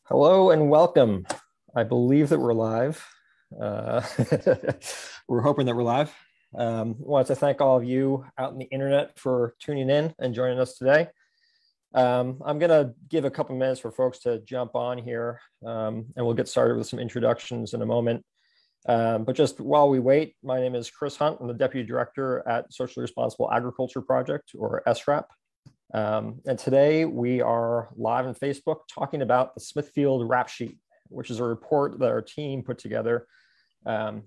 Hello and welcome. I believe that we're live. Uh, we're hoping that we're live. Wanted to thank all of you out in the internet for tuning in and joining us today. I'm going to give a couple minutes for folks to jump on here, and we'll get started with some introductions in a moment. But just while we wait, my name is Chris Hunt. I'm the Deputy Director at Socially Responsible Agriculture Project, or Srap. And today we are live on Facebook talking about the Smithfield rap sheet, which is a report that our team put together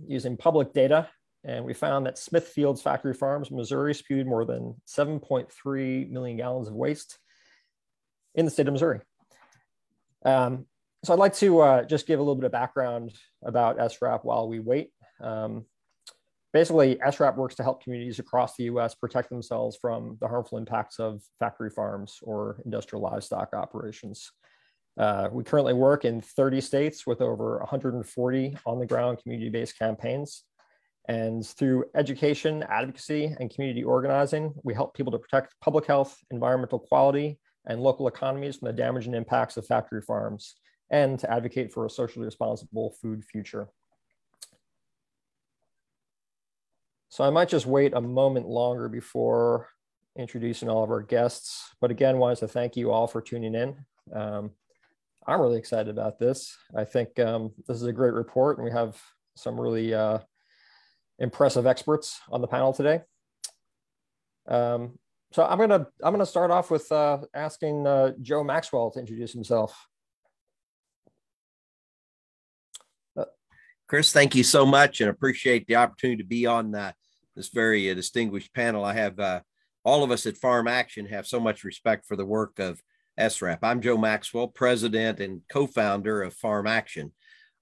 using public data. And we found that Smithfield's factory farms in Missouri spewed more than 7.3 million gallons of waste in the state of Missouri. So I'd like to just give a little bit of background about SRAP while we wait. Basically, SRAP works to help communities across the US protect themselves from the harmful impacts of factory farms or industrial livestock operations. We currently work in 30 states with over 140 on-the-ground community-based campaigns. And through education, advocacy, and community organizing, we help people to protect public health, environmental quality, and local economies from the damage and impacts of factory farms, and to advocate for a socially responsible food future. So I might just wait a moment longer before introducing all of our guests. But again, wanted to thank you all for tuning in. I'm really excited about this. I think this is a great report, and we have some really impressive experts on the panel today. So I'm gonna start off with asking Joe Maxwell to introduce himself. Chris, thank you so much, and appreciate the opportunity to be on this very distinguished panel. I have all of us at Farm Action have so much respect for the work of SRAP. I'm Joe Maxwell, president and co-founder of Farm Action.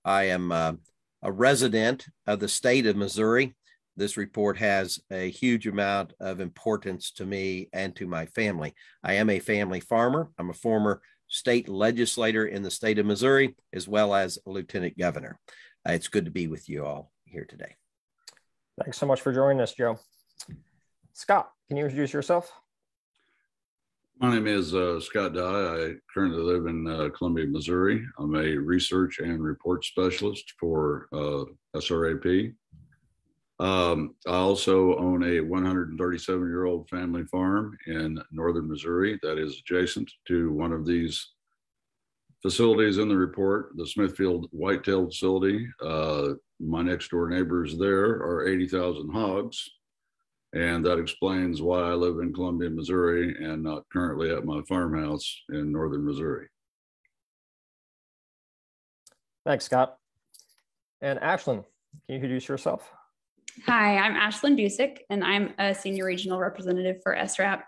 I am a resident of the state of Missouri. This report has a huge amount of importance to me and to my family. I am a family farmer. I'm a former state legislator in the state of Missouri, as well as a lieutenant governor. It's good to be with you all here today. Thanks so much for joining us, Joe. Scott, can you introduce yourself? My name is Scott Dye. I currently live in Columbia, Missouri. I'm a research and report specialist for SRAP. I also own a 137-year-old family farm in northern Missouri that is adjacent to one of these facilities in the report, the Smithfield Whitetail facility. My next door neighbors there are 80,000 hogs. And that explains why I live in Columbia, Missouri, and not currently at my farmhouse in northern Missouri. Thanks, Scott. And Ashlen, can you introduce yourself? Hi, I'm Ashlen Busick, and I'm a senior regional representative for SRAP.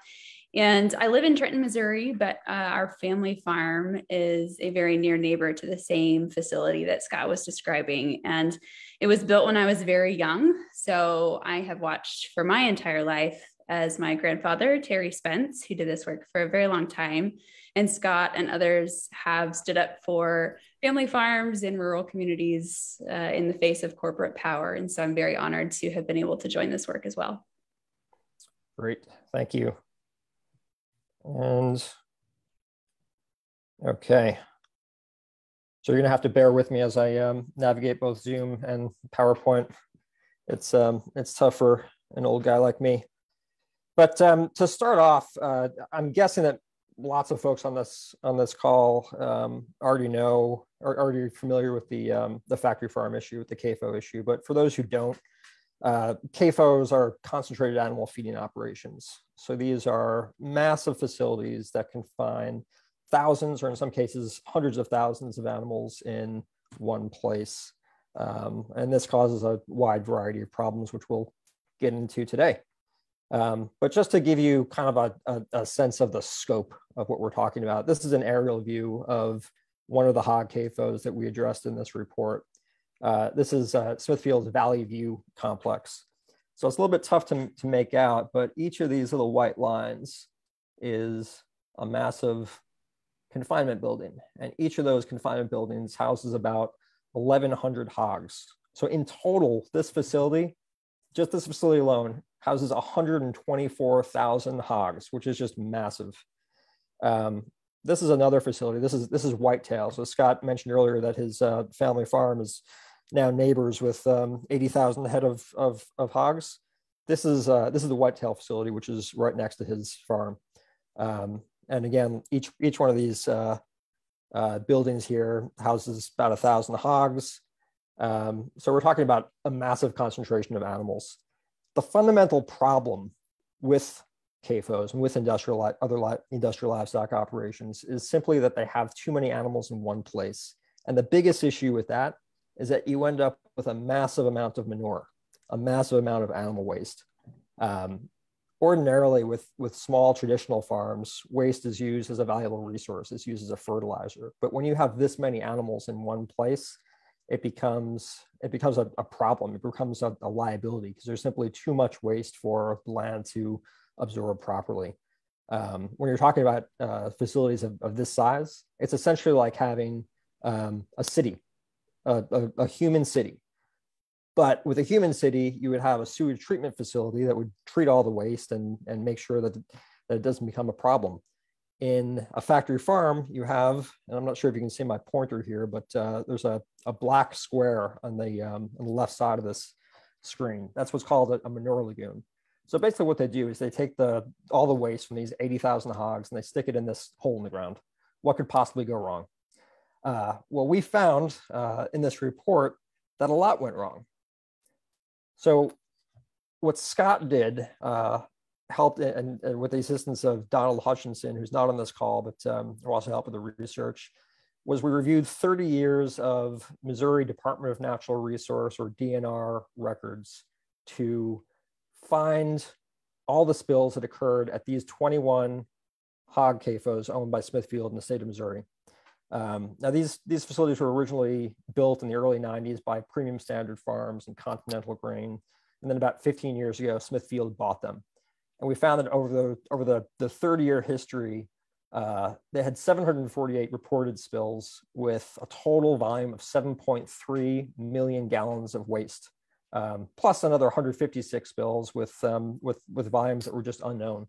And I live in Trenton, Missouri, but our family farm is a very near neighbor to the same facility that Scott was describing. And it was built when I was very young. So I have watched for my entire life as my grandfather, Terry Spence, who did this work for a very long time, and Scott and others have stood up for family farms in rural communities in the face of corporate power. And so I'm very honored to have been able to join this work as well. Great, thank you. And okay, so you're gonna have to bear with me as I navigate both Zoom and PowerPoint. It's tough for an old guy like me. But to start off, I'm guessing that lots of folks on this call already know or already familiar with the factory farm issue, with the CAFO issue. But for those who don't, CAFOs are concentrated animal feeding operations. So these are massive facilities that confine thousands, or in some cases, hundreds of thousands of animals in one place. And this causes a wide variety of problems, which we'll get into today. But just to give you kind of a sense of the scope of what we're talking about, this is an aerial view of one of the hog CAFOs that we addressed in this report. This is Smithfield's Valley View complex. So it's a little bit tough to make out, but each of these little white lines is a massive confinement building. And each of those confinement buildings houses about 1,100 hogs. So in total, this facility, just this facility alone, houses 124,000 hogs, which is just massive. this is another facility. This is Whitetail. So Scott mentioned earlier that his family farm is now neighbors with 80,000 head of hogs. This is the Whitetail facility, which is right next to his farm. And again, each one of these buildings here houses about 1,000 hogs. So we're talking about a massive concentration of animals. The fundamental problem with CAFOs and with other industrial livestock operations is simply that they have too many animals in one place. And the biggest issue with that is that you end up with a massive amount of manure, a massive amount of animal waste. Ordinarily with small traditional farms, waste is used as a valuable resource. It's used as a fertilizer. But when you have this many animals in one place, it becomes a problem. It becomes a liability because there's simply too much waste for the land to absorb properly. When you're talking about facilities of this size, it's essentially like having a city, a human city. But with a human city, you would have a sewage treatment facility that would treat all the waste and make sure that it doesn't become a problem. In a factory farm, you have, and I'm not sure if you can see my pointer here, but there's a black square on the left side of this screen. That's what's called a manure lagoon. So basically what they do is they take all the waste from these 80,000 hogs and they stick it in this hole in the ground. What could possibly go wrong? Well, we found in this report that a lot went wrong. So what Scott did, helped, and with the assistance of Donald Hutchinson, who's not on this call, but who also helped with the research, was we reviewed 30 years of Missouri Department of Natural Resource, or DNR, records to find all the spills that occurred at these 21 hog CAFOs owned by Smithfield in the state of Missouri. Now, these facilities were originally built in the early 90s by Premium Standard Farms and Continental Grain. And then about 15 years ago, Smithfield bought them. And we found that over the 30-year history, they had 748 reported spills with a total volume of 7.3 million gallons of waste, plus another 156 spills with volumes that were just unknown.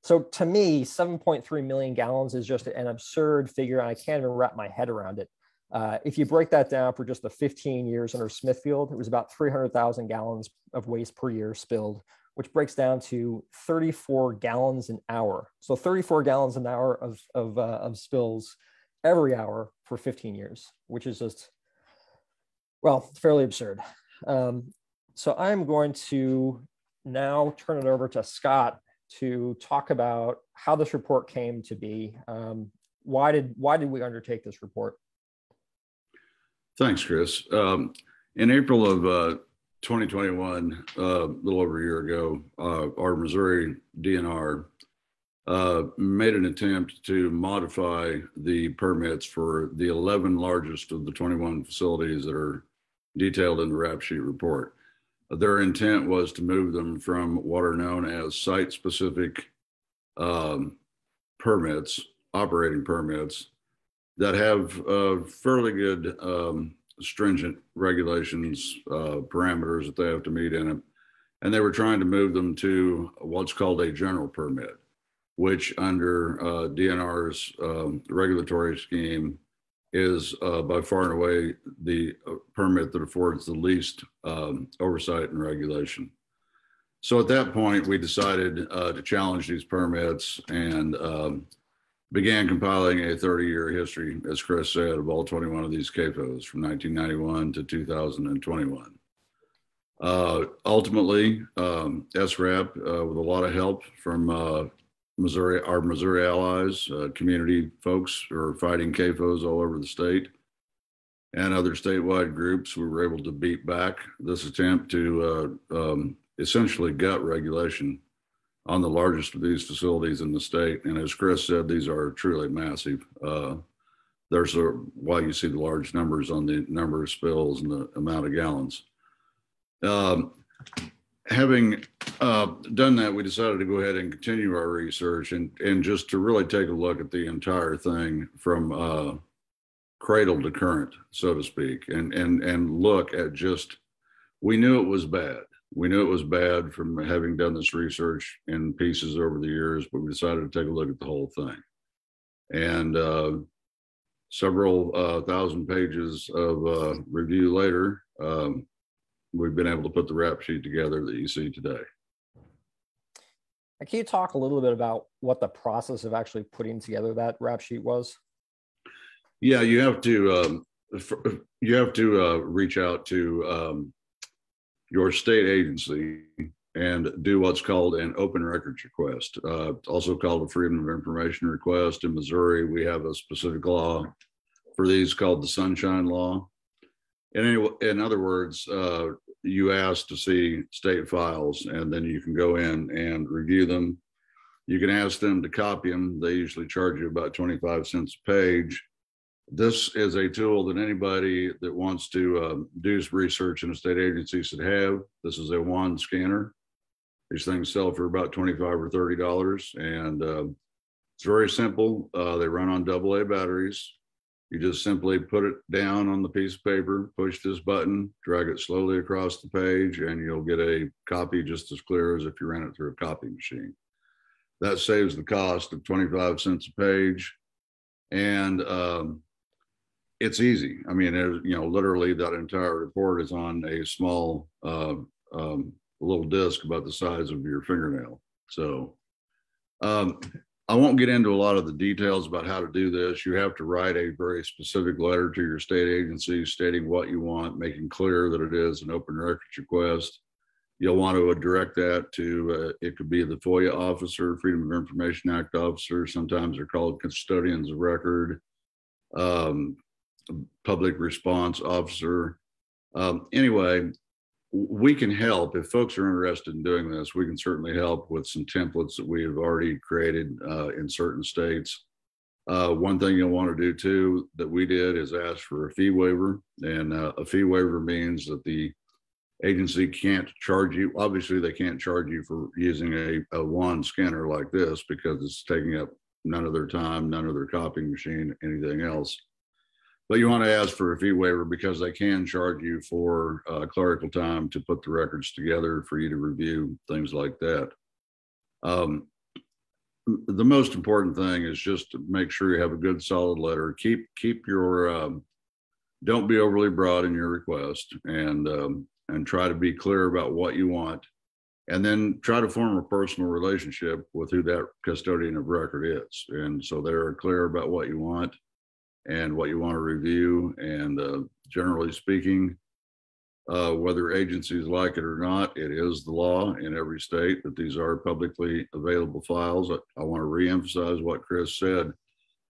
So to me, 7.3 million gallons is just an absurd figure, and I can't even wrap my head around it. If you break that down for just the 15 years under Smithfield, it was about 300,000 gallons of waste per year spilled, which breaks down to 34 gallons an hour. So 34 gallons an hour of spills every hour for 15 years, which is just, well, fairly absurd. So I'm going to now turn it over to Scott to talk about how this report came to be. Why did we undertake this report? Thanks, Chris. In April of 2021, a little over a year ago, our Missouri DNR made an attempt to modify the permits for the 11 largest of the 21 facilities that are detailed in the rap sheet report. Their intent was to move them from what are known as site-specific permits, operating permits, that have fairly good stringent regulations, parameters that they have to meet in it. And they were trying to move them to what's called a general permit, which under DNR's regulatory scheme is by far and away the permit that affords the least oversight and regulation. So at that point, we decided to challenge these permits and began compiling a 30-year history, as Chris said, of all 21 of these CAFOs from 1991 to 2021. Ultimately, SRAP, with a lot of help from Missouri, our Missouri allies, community folks who are fighting CAFOs all over the state, and other statewide groups, we were able to beat back this attempt to essentially gut regulation on the largest of these facilities in the state. And as Chris said, these are truly massive. There's why you see the large numbers on the number of spills and the amount of gallons. Having done that, we decided to go ahead and continue our research and just to really take a look at the entire thing from cradle to current, so to speak, and look at just, we knew it was bad. We knew it was bad from having done this research in pieces over the years, but we decided to take a look at the whole thing. And several thousand pages of review later, we've been able to put the rap sheet together that you see today. Can you talk a little bit about what the process of actually putting together that rap sheet was? Yeah, you have to reach out to your state agency and do what's called an open records request, also called a Freedom of Information request. In Missouri, we have a specific law for these called the Sunshine Law. In other words, you ask to see state files, and then you can go in and review them. You can ask them to copy them. They usually charge you about 25 cents a page. This is a tool that anybody that wants to do research in a state agency should have. This is a wand scanner. These things sell for about $25 or $30, and it's very simple. They run on AA batteries. You just simply put it down on the piece of paper, push this button, drag it slowly across the page, and you'll get a copy just as clear as if you ran it through a copy machine. That saves the cost of 25 cents a page. And it's easy. I mean, literally that entire report is on a small little disc about the size of your fingernail. So I won't get into a lot of the details about how to do this. You have to write a very specific letter to your state agency stating what you want, making clear that it is an open records request. You'll want to direct that to, it could be the FOIA officer, Freedom of Information Act officer. Sometimes they're called custodians of record, public response officer. Anyway, we can help. If folks are interested in doing this, we can certainly help with some templates that we have already created in certain states. One thing you'll want to do too that we did is ask for a fee waiver. And a fee waiver means that the agency can't charge you. Obviously, they can't charge you for using a wand scanner like this because it's taking up none of their time, none of their copying machine, anything else. But you want to ask for a fee waiver because they can charge you for clerical time to put the records together for you to review, things like that. The most important thing is just to make sure you have a good solid letter. Keep your, don't be overly broad in your request, and try to be clear about what you want. And then try to form a personal relationship with who that custodian of record is. And so they're clear about what you want and what you want to review. And generally speaking, whether agencies like it or not, it is the law in every state that these are publicly available files. I want to reemphasize what Chris said.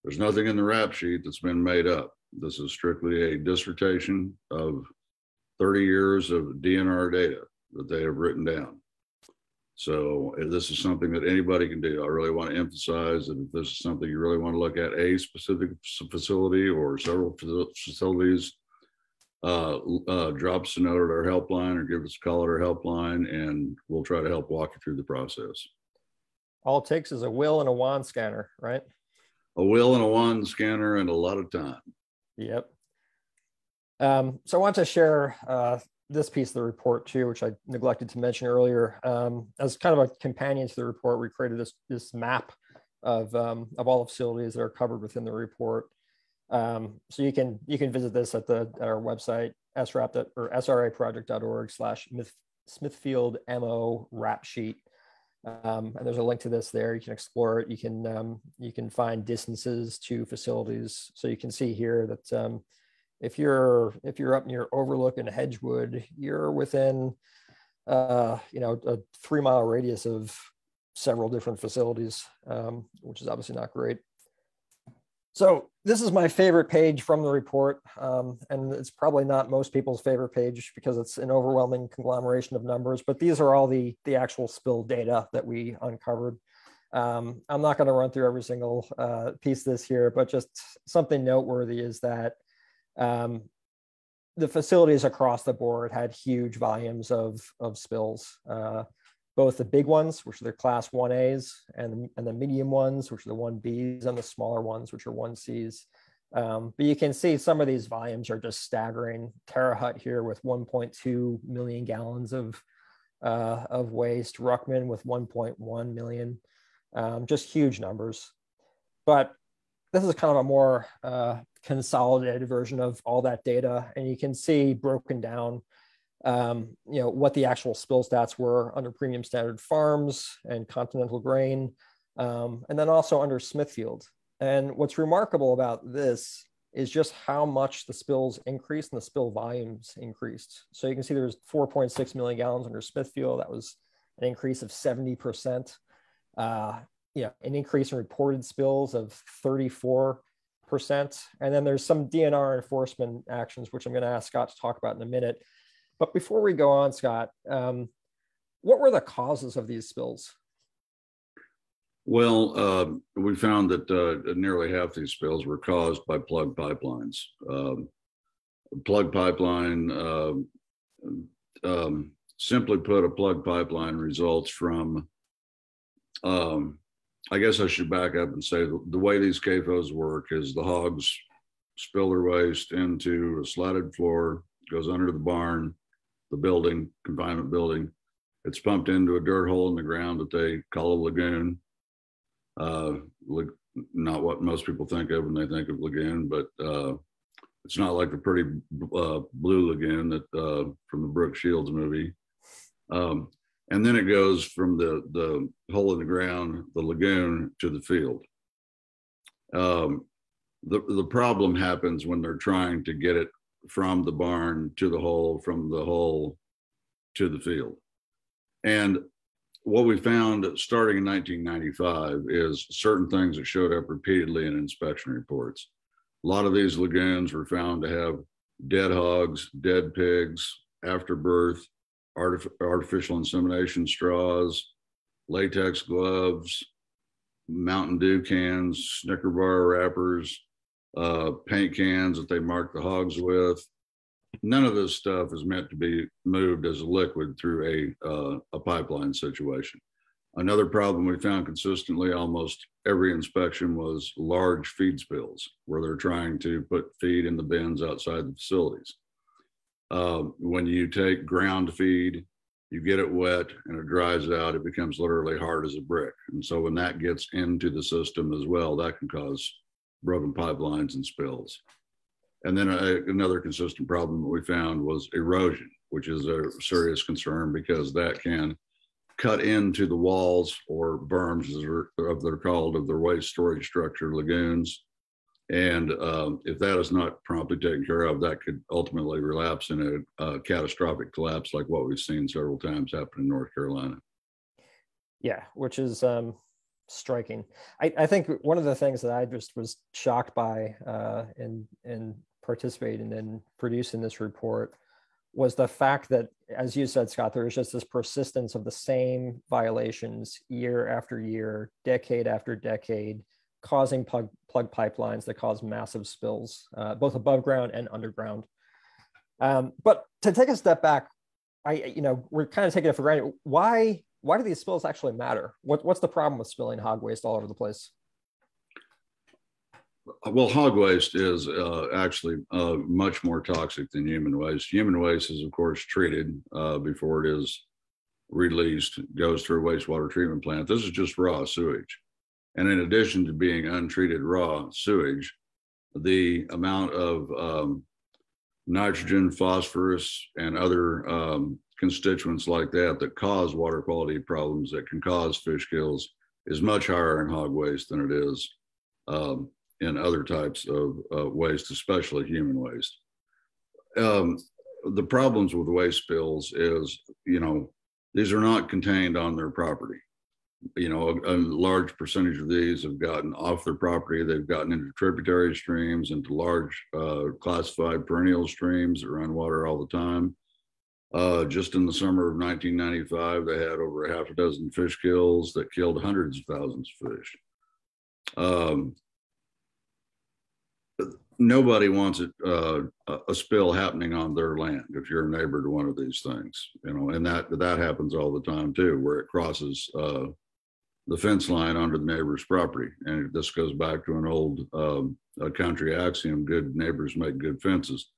There's nothing in the rap sheet that's been made up. This is strictly a dissertation of 30 years of DNR data that they have written down. So this is something that anybody can do. I really want to emphasize that if this is something you really want to look at, a specific facility or several facilities, drop us a note at our helpline or give us a call at our helpline, and we'll try to help walk you through the process. All it takes is a will and a wand scanner, right? A will and a wand scanner and a lot of time. Yep. So I want to share this piece of the report too, which I neglected to mention earlier. As kind of a companion to the report, we created this map of all the facilities that are covered within the report. So you can visit this at our website, srap or sraproject.org/Smithfield MO rap sheet. And there's a link to this there. You can explore it. You can find distances to facilities. So you can see here that if you're up near Overlook and Hedgewood, you're within a 3-mile radius of several different facilities, which is obviously not great. So this is my favorite page from the report, and it's probably not most people's favorite page because it's an overwhelming conglomeration of numbers, but these are all the actual spill data that we uncovered. I'm not going to run through every single piece of this here, but just something noteworthy is that the facilities across the board had huge volumes of spills, both the big ones, which are the class 1As, and the medium ones, which are the 1Bs, and the smaller ones, which are 1Cs. But you can see some of these volumes are just staggering. Terre Haute here with 1.2 million gallons of waste, Ruckman with 1.1 million, just huge numbers. But this is kind of a more consolidated version of all that data, and you can see broken down, what the actual spill stats were under premium standard farms and continental grain, and then also under Smithfield. And what's remarkable about this is just how much the spills increased and the spill volumes increased. So you can see there's 4.6 million gallons under Smithfield. That was an increase of 70%. An increase in reported spills of 34%. And then there's some DNR enforcement actions, which I'm going to ask Scott to talk about in a minute. But before we go on, Scott, what were the causes of these spills? Well, we found that nearly half these spills were caused by plugged pipelines. Plug pipeline, simply put, a plug pipeline results from, I guess I should back up and say the way these CAFOs work is the hogs spill their waste into a slatted floor, goes under the barn, the building, confinement building. It's pumped into a dirt hole in the ground that they call a lagoon. Not what most people think of when they think of lagoon, but it's not like the pretty blue lagoon that from the Brooke Shields movie. And then it goes from the hole in the ground, the lagoon, to the field. The problem happens when they're trying to get it from the barn to the hole, from the hole to the field. And what we found starting in 1995 is certain things that showed up repeatedly in inspection reports. A lot of these lagoons were found to have dead hogs, dead pigs, afterbirth, artificial insemination straws, latex gloves, Mountain Dew cans, Snicker bar wrappers, paint cans that they marked the hogs with. None of this stuff is meant to be moved as a liquid through a pipeline situation. Another problem we found consistently almost every inspection was large feed spills where they're trying to put feed in the bins outside the facilities. When you take ground feed, you get it wet and it dries out, it becomes literally hard as a brick. And so when that gets into the system as well, that can cause broken pipelines and spills. And then another consistent problem that we found was erosion, which is a serious concern because that can cut into the walls or berms, as they're called, of their waste storage structure lagoons. And if that is not promptly taken care of, that could ultimately relapse in a catastrophic collapse like what we've seen several times happen in North Carolina. Yeah, which is striking. I think one of the things that I just was shocked by in participating in producing this report was the fact that, as you said, Scott, there was just this persistence of the same violations year after year, decade after decade, causing plug pipelines that cause massive spills, both above ground and underground. But to take a step back, we're kind of taking it for granted. Why do these spills actually matter? What's the problem with spilling hog waste all over the place? Well, hog waste is actually much more toxic than human waste. Human waste is, of course, treated before it is released, goes through a wastewater treatment plant. This is just raw sewage. And in addition to being untreated raw sewage, the amount of nitrogen, phosphorus, and other constituents like that cause water quality problems, that can cause fish kills, is much higher in hog waste than it is in other types of waste, especially human waste. The problems with waste spills is, these are not contained on their property. A large percentage of these have gotten off their property. They've gotten into tributary streams, into large classified perennial streams that run water all the time. Just in the summer of 1995, they had over a half a dozen fish kills that killed hundreds of thousands of fish. Nobody wants a spill happening on their land if you're a neighbor to one of these things, and that happens all the time too, where it crosses the fence line onto the neighbor's property. And this goes back to an old country axiom: good neighbors make good fences.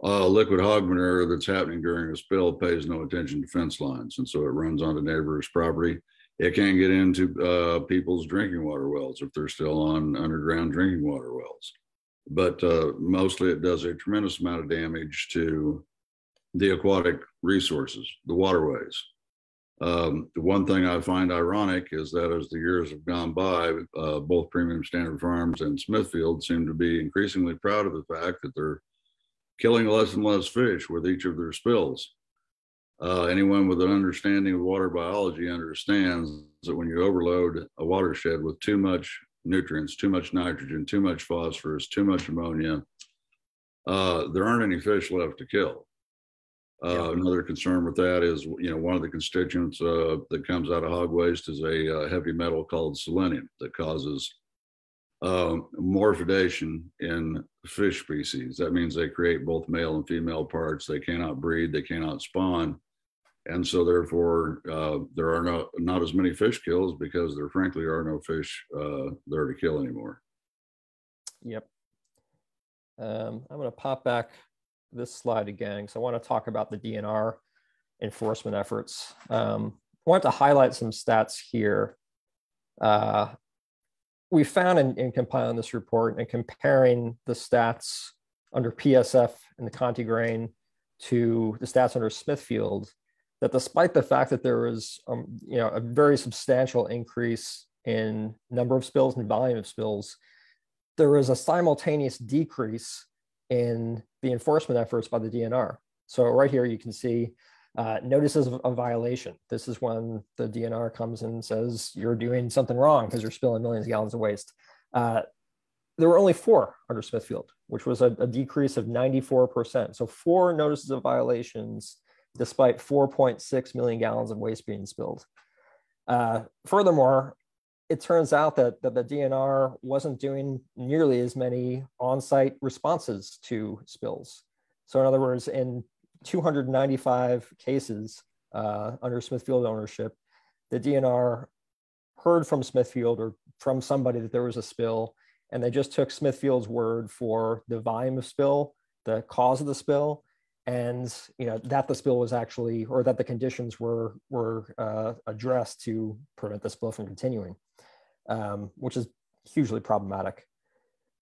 Liquid hog manure that's happening during a spill pays no attention to fence lines, and so it runs onto neighbor's property. It can get into people's drinking water wells if they're still on underground drinking water wells. But mostly it does a tremendous amount of damage to the aquatic resources, the waterways. The one thing I find ironic is that as the years have gone by, both Premium Standard Farms and Smithfield seem to be increasingly proud of the fact that they're killing less and less fish with each of their spills. Anyone with an understanding of water biology understands that when you overload a watershed with too much nutrients, too much nitrogen, too much phosphorus, too much ammonia, there aren't any fish left to kill. Another concern with that is, one of the constituents that comes out of hog waste is a heavy metal called selenium that causes morphidation in fish species. That means they create both male and female parts. They cannot breed, they cannot spawn. And so therefore, there are not as many fish kills because there frankly are no fish there to kill anymore. Yep. I'm going to pop back this slide again because I want to talk about the DNR enforcement efforts. I want to highlight some stats here. We found in compiling this report and comparing the stats under PSF and the Conti grain to the stats under Smithfield, that despite the fact that there was a very substantial increase in number of spills and volume of spills, there was a simultaneous decrease in the enforcement efforts by the DNR. So right here you can see notices of violation. This is when the DNR comes and says you're doing something wrong because you're spilling millions of gallons of waste. There were only 4 under Smithfield, which was a decrease of 94%. So 4 notices of violations despite 4.6 million gallons of waste being spilled. Furthermore, it turns out that the DNR wasn't doing nearly as many on-site responses to spills. So in other words, in 295 cases under Smithfield ownership, the DNR heard from Smithfield or from somebody that there was a spill, and they just took Smithfield's word for the volume of spill, the cause of the spill, and that the spill was actually, or that the conditions were addressed to prevent the spill from continuing, which is hugely problematic.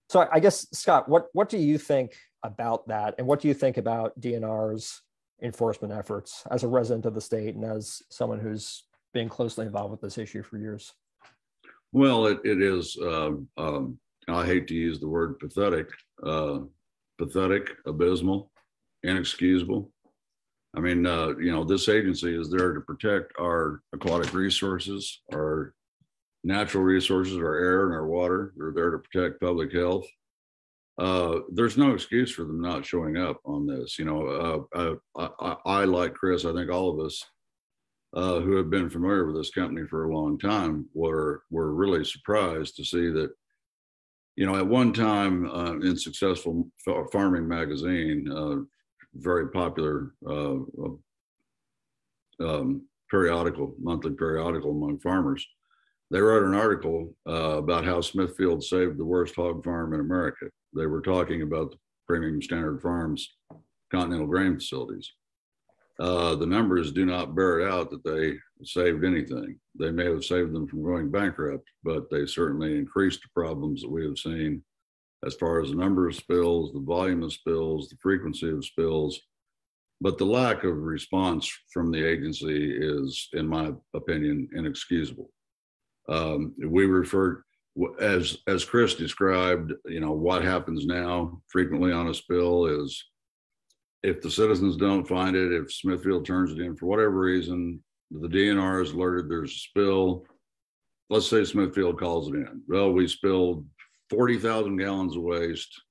So I guess, Scott, what do you think about that? And what do you think about DNR's enforcement efforts as a resident of the state and as someone who's been closely involved with this issue for years? Well, it is, I hate to use the word pathetic, abysmal, inexcusable. I mean, this agency is there to protect our aquatic resources, our natural resources, our air and our water. They're there to protect public health. There's no excuse for them not showing up on this. I like Chris, I think all of us who have been familiar with this company for a long time were really surprised to see that, at one time in Successful Farming magazine, very popular monthly periodical among farmers, they wrote an article about how Smithfield saved the worst hog farm in America. They were talking about the Premium Standard Farms continental grain facilities. The numbers do not bear it out that they saved anything. They may have saved them from going bankrupt, but they certainly increased the problems that we have seen as far as the number of spills, the volume of spills, the frequency of spills. But the lack of response from the agency is, in my opinion, inexcusable. We refer, as Chris described, what happens now frequently on a spill is if the citizens don't find it, if Smithfield turns it in for whatever reason, the DNR is alerted there's a spill. Let's say Smithfield calls it in. Well, we spilled 40,000 gallons of waste,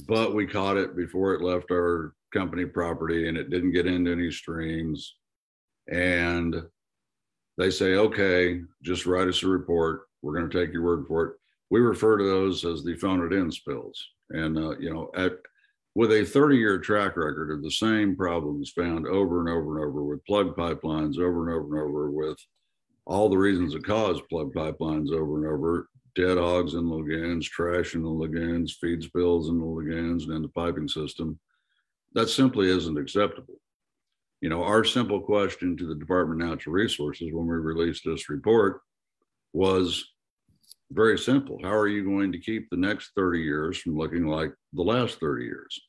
but we caught it before it left our company property and it didn't get into any streams. And they say, okay, just write us a report. We're going to take your word for it. We refer to those as the phone it in spills. And, with a 30-year track record of the same problems found over and over and over with plug pipelines, over and over and over with all the reasons that cause plug pipelines over and over, dead hogs in the lagoons, trash in the lagoons, feed spills in the lagoons and in the piping system, that simply isn't acceptable. You know, our simple question to the Department of Natural Resources when we released this report was very simple. How are you going to keep the next 30 years from looking like the last 30 years?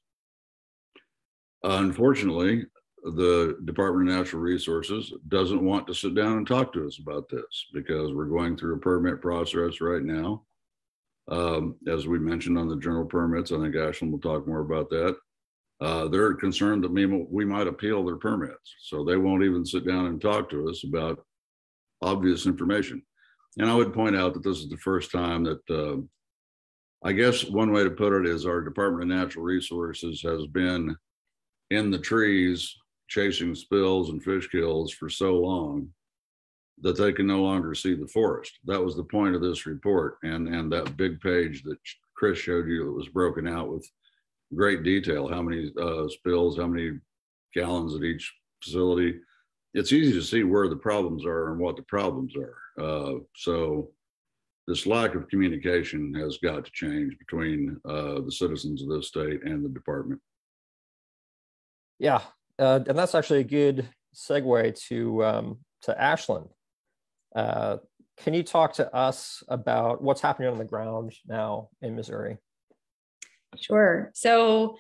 Unfortunately, the Department of Natural Resources doesn't want to sit down and talk to us about this because we're going through a permit process right now. As we mentioned on the general permits, I think Ashlen will talk more about that. They're concerned that we might appeal their permits. So they won't even sit down and talk to us about obvious information. And I would point out that this is the first time that, I guess one way to put it is our Department of Natural Resources has been in the trees chasing spills and fish kills for so long that they can no longer see the forest. That was the point of this report. And that big page that Chris showed you that was broken out with great detail, how many spills, how many gallons at each facility. It's easy to see where the problems are and what the problems are. So this lack of communication has got to change between the citizens of this state and the department. Yeah, and that's actually a good segue to Ashlen. Can you talk to us about what's happening on the ground now in Missouri? Sure. So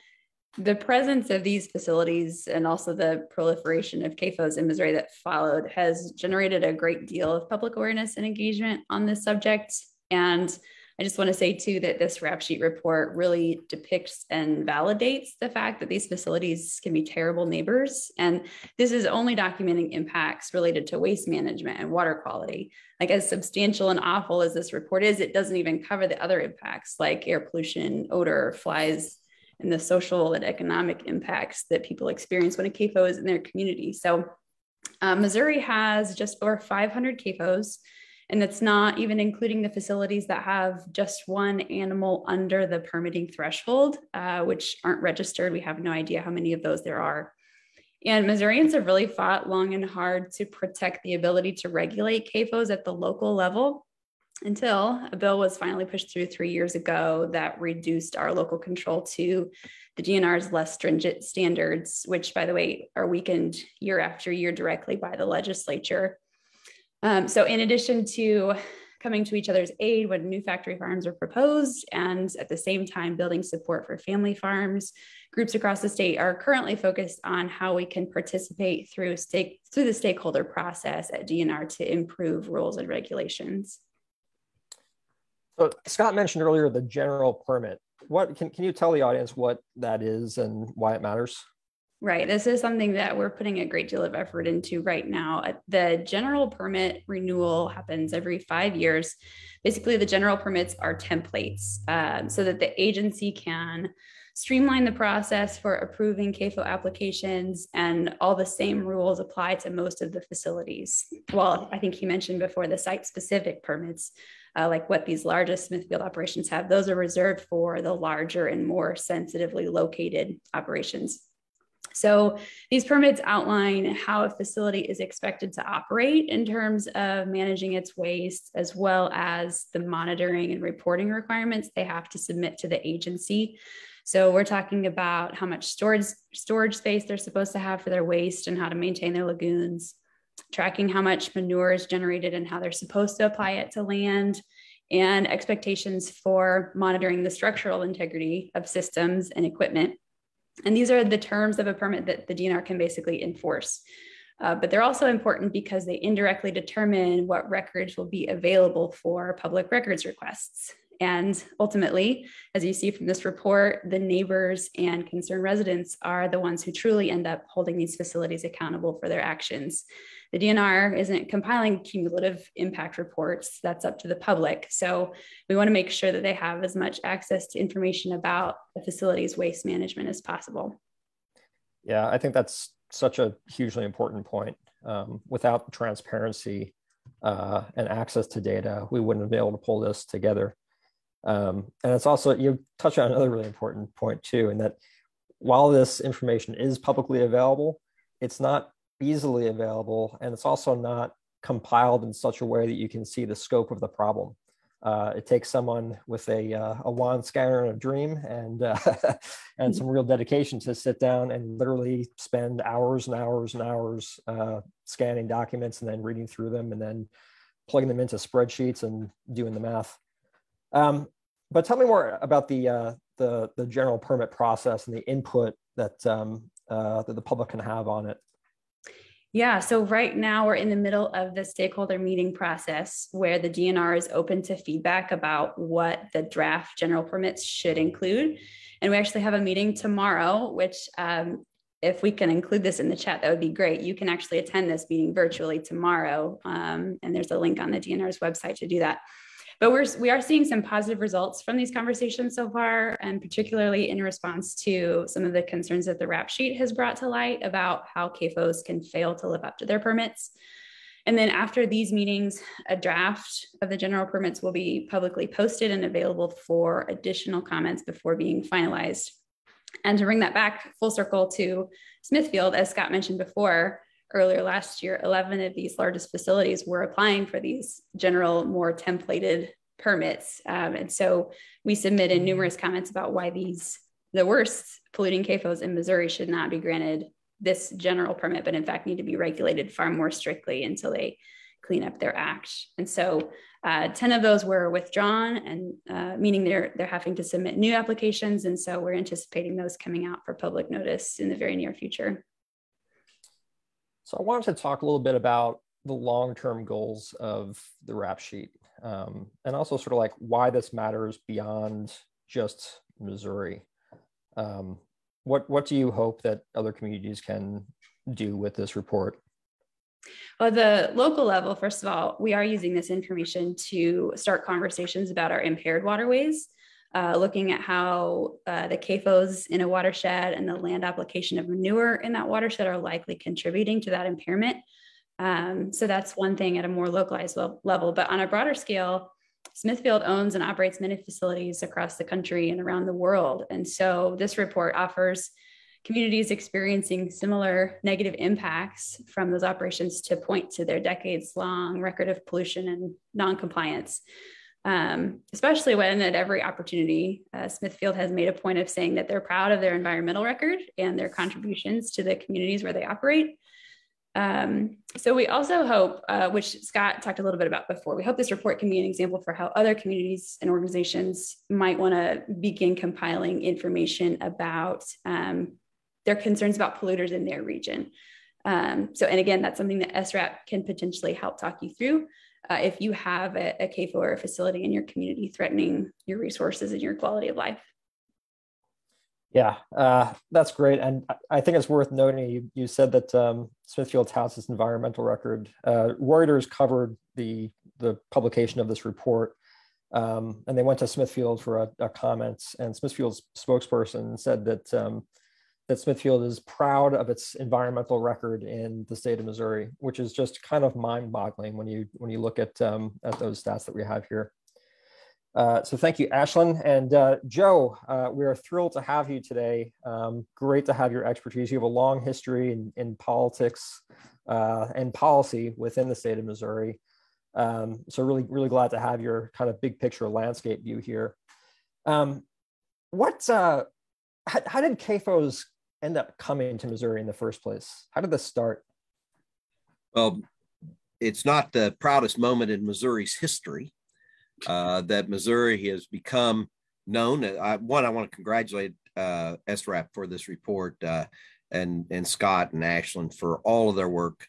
the presence of these facilities and also the proliferation of CAFOs in Missouri that followed has generated a great deal of public awareness and engagement on this subject. And I just want to say too that this rap sheet report really depicts and validates the fact that these facilities can be terrible neighbors. And this is only documenting impacts related to waste management and water quality. Like, as substantial and awful as this report is, it doesn't even cover the other impacts like air pollution, odor, flies, and the social and economic impacts that people experience when a CAFO is in their community. So Missouri has just over 500 CAFOs. And that's not even including the facilities that have just one animal under the permitting threshold, which aren't registered. We have no idea how many of those there are. And Missourians have really fought long and hard to protect the ability to regulate CAFOs at the local level until a bill was finally pushed through 3 years ago that reduced our local control to the DNR's less stringent standards, which, by the way, are weakened year after year directly by the legislature. So in addition to coming to each other's aid when new factory farms are proposed, and at the same time building support for family farms, groups across the state are currently focused on how we can participate through the stakeholder process at DNR to improve rules and regulations. So Scott mentioned earlier the general permit. What can you tell the audience what that is and why it matters? Right. This is something that we're putting a great deal of effort into right now. The general permit renewal happens every 5 years. Basically, the general permits are templates so that the agency can streamline the process for approving CAFO applications, and all the same rules apply to most of the facilities. Well, I think he mentioned before the site-specific permits, like what these largest Smithfield operations have, those are reserved for the larger and more sensitively located operations. So these permits outline how a facility is expected to operate in terms of managing its waste, as well as the monitoring and reporting requirements they have to submit to the agency. So we're talking about how much storage space they're supposed to have for their waste and how to maintain their lagoons, tracking how much manure is generated and how they're supposed to apply it to land, and expectations for monitoring the structural integrity of systems and equipment. And these are the terms of a permit that the DNR can basically enforce. But they're also important because they indirectly determine what records will be available for public records requests. And ultimately, as you see from this report, the neighbors and concerned residents are the ones who truly end up holding these facilities accountable for their actions. The DNR isn't compiling cumulative impact reports. That's up to the public. So we want to make sure that they have as much access to information about the facility's waste management as possible. Yeah, I think that's such a hugely important point. Without transparency and access to data, we wouldn't have been able to pull this together. And it's also, you touch on another really important point too, in that while this information is publicly available, it's not easily available, and it's also not compiled in such a way that you can see the scope of the problem. It takes someone with a wand scanner and a dream and and some real dedication to sit down and literally spend hours and hours and hours scanning documents and then reading through them and then plugging them into spreadsheets and doing the math. But tell me more about the general permit process and the input that that the public can have on it. Yeah, so right now we're in the middle of the stakeholder meeting process where the DNR is open to feedback about what the draft general permits should include. And we actually have a meeting tomorrow, which if we can include this in the chat, that would be great. You can actually attend this meeting virtually tomorrow. And there's a link on the DNR's website to do that. But we are seeing some positive results from these conversations so far, and particularly in response to some of the concerns that the rap sheet has brought to light about how CAFOs can fail to live up to their permits. And then after these meetings, a draft of the general permits will be publicly posted and available for additional comments before being finalized. And to bring that back full circle to Smithfield, as Scott mentioned before, earlier last year, 11 of these largest facilities were applying for these general, more templated permits. And so we submitted numerous comments about why the worst polluting CAFOs in Missouri should not be granted this general permit, but in fact need to be regulated far more strictly until they clean up their act. And so 10 of those were withdrawn, and meaning they're having to submit new applications. And so we're anticipating those coming out for public notice in the very near future. So I wanted to talk a little bit about the long-term goals of the rap sheet, and also sort of like why this matters beyond just Missouri. What do you hope that other communities can do with this report? Well, the local level, first of all, we are using this information to start conversations about our impaired waterways, looking at how the CAFOs in a watershed and the land application of manure in that watershed are likely contributing to that impairment. So that's one thing at a more localized level. But on a broader scale, Smithfield owns and operates many facilities across the country and around the world. And so this report offers communities experiencing similar negative impacts from those operations to point to their decades-long record of pollution and non-compliance. Especially when at every opportunity, Smithfield has made a point of saying that they're proud of their environmental record and their contributions to the communities where they operate. So we also hope, which Scott talked a little bit about before, we hope this report can be an example for how other communities and organizations might want to begin compiling information about their concerns about polluters in their region. And again, that's something that SRAP can potentially help talk you through. If you have a CAFO or a facility in your community threatening your resources and your quality of life. Yeah, that's great. And I think it's worth noting, you said that Smithfield touts its environmental record. Reuters covered the publication of this report, and they went to Smithfield for a comment, and Smithfield's spokesperson said that that Smithfield is proud of its environmental record in the state of Missouri, which is just kind of mind-boggling when you look at those stats that we have here. So thank you, Ashlen. And Joe, we are thrilled to have you today. Great to have your expertise. You have a long history in politics and policy within the state of Missouri. So really, really glad to have your kind of big picture landscape view here. How did CAFOs end up coming to Missouri in the first place? How did this start? Well, it's not the proudest moment in Missouri's history that Missouri has become known. I want to congratulate SRAP for this report and Scott and Ashlen for all of their work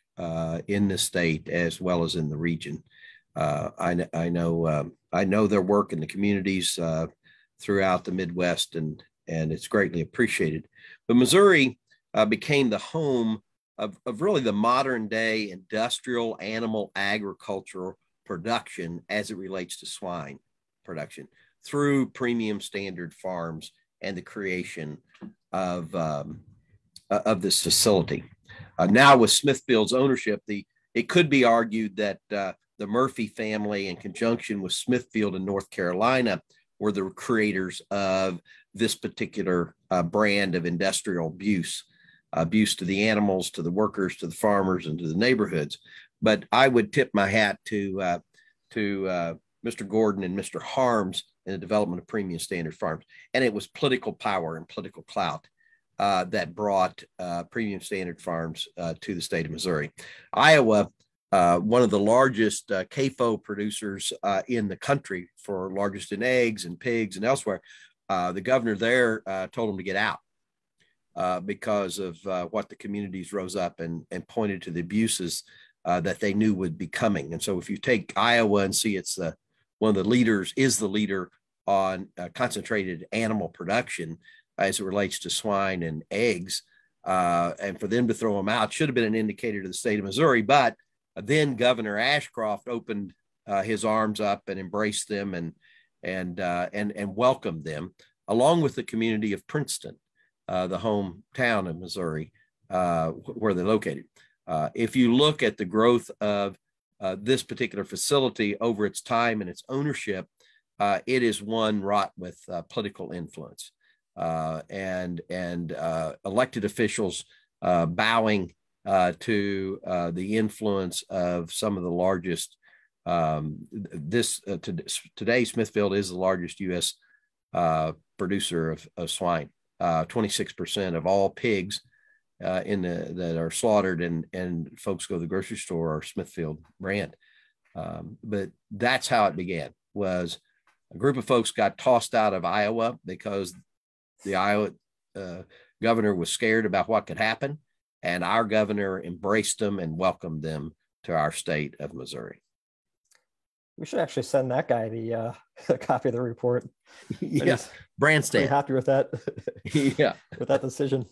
in the state as well as in the region. I know their work in the communities throughout the Midwest, and it's greatly appreciated. But Missouri became the home of really the modern day industrial animal agricultural production as it relates to swine production through premium standard farms and the creation of this facility. Now with Smithfield's ownership, it could be argued that the Murphy family, in conjunction with Smithfield in North Carolina, were the creators of this particular brand of industrial abuse to the animals, to the workers, to the farmers, and to the neighborhoods. But I would tip my hat to Mr. Gordon and Mr. Harms in the development of premium standard farms. And it was political power and political clout that brought premium standard farms to the state of Missouri. Iowa, one of the largest CAFO producers in the country, for largest in eggs and pigs and elsewhere, the governor there told them to get out because of what the communities rose up and pointed to the abuses that they knew would be coming. And so if you take Iowa and see it's one of the leaders, is the leader on concentrated animal production as it relates to swine and eggs, and for them to throw them out should have been an indicator to the state of Missouri. But then Governor Ashcroft opened his arms up and embraced them and welcomed them, along with the community of Princeton, the hometown of Missouri, where they're located. If you look at the growth of this particular facility over its time and its ownership, it is one wrought with political influence and elected officials bowing to the influence of some of the largest. Today, Smithfield is the largest U.S. Producer of swine. 26% of all pigs that are slaughtered and folks go to the grocery store are Smithfield brand. But that's how it began. Was a group of folks got tossed out of Iowa because the Iowa governor was scared about what could happen, and our governor embraced them and welcomed them to our state of Missouri. We should actually send that guy the a copy of the report. Yeah, Brand stamp. Happy with that. Yeah, with that decision.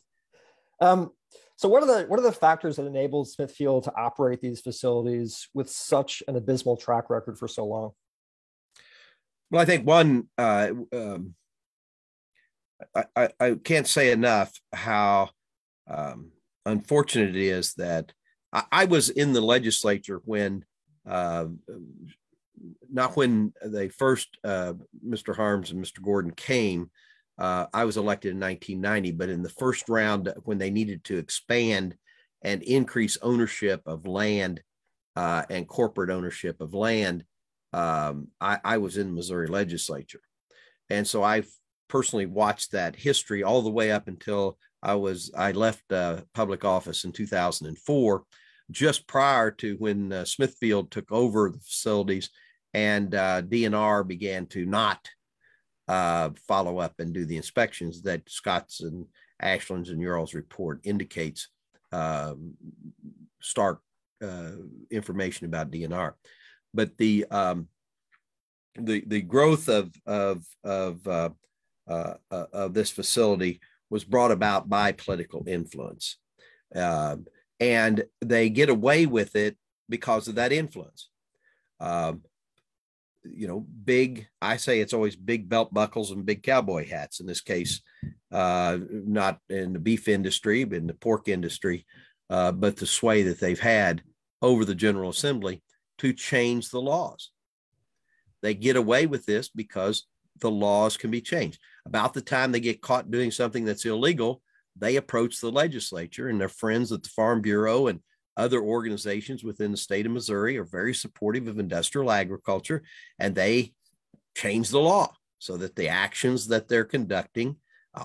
So what are the factors that enabled Smithfield to operate these facilities with such an abysmal track record for so long? Well, I think one, I can't say enough how unfortunate it is that I was in the legislature when, not when they first, Mr. Harms and Mr. Gordon came. I was elected in 1990, but in the first round, when they needed to expand and increase ownership of land and corporate ownership of land, I was in the Missouri legislature. And so I personally watched that history all the way up until I left public office in 2004, just prior to when Smithfield took over the facilities and DNR began to not follow up and do the inspections that Scott's and Ashlen's and Ural's report indicates stark information about DNR. But the growth of this facility was brought about by political influence, and they get away with it because of that influence. I say it's always big belt buckles and big cowboy hats. In this case, not in the beef industry, but in the pork industry, but the sway that they've had over the General Assembly to change the laws. They get away with this because the laws can be changed. About the time they get caught doing something that's illegal, they approach the legislature, and their friends at the Farm Bureau and other organizations within the state of Missouri are very supportive of industrial agriculture, and they change the law so that the actions that they're conducting